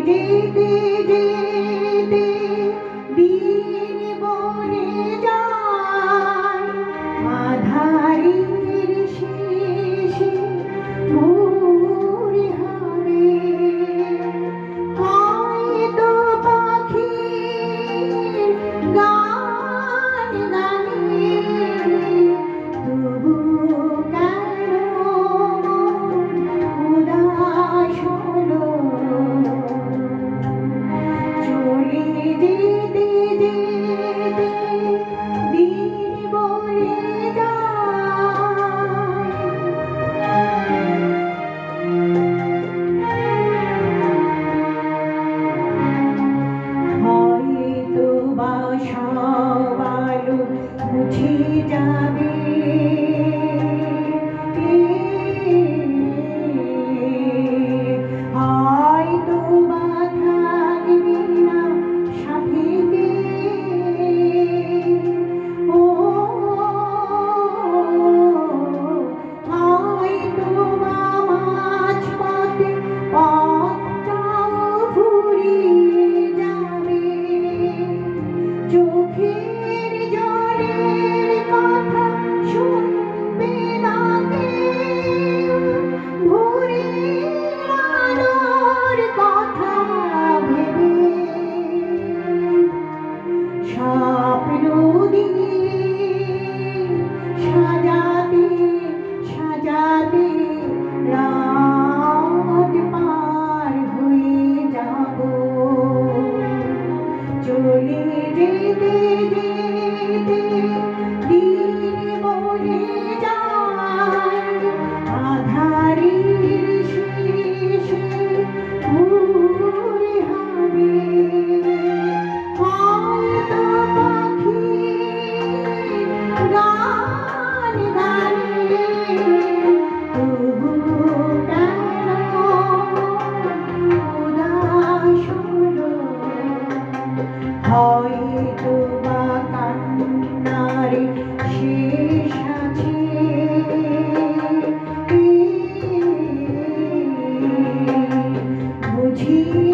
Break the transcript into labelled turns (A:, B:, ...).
A: যেতে যেতে দিন বনে যায় আঁধারের শেষে ভোর হবে হয়তো পাখির গান গানে তবু কেন উদাস হলো চলে যেতে যেতে দিন বলে হয়তো বা সব আলো মুছে যাবে হয়তো বা থাকবে না সাথীতে ও হয়তো বা মাঝপথে পথটাও ফুরিয়ে যাবে চোখের জলের কথা শুনবে না কেউ ভোরের আলোর কথা ভেবে স্বপ্ন দিয়ে সাজাতে সাজাতে রাত পার হয়ে যাব চলে যেতে যেতে দিন বলে যায় আঁধারের শেষে ভোর হবে হয়তো পাখির গান গানে তবু কেন উদাস হলো হয়তো বা কান্নার শেষ আছে বুঝি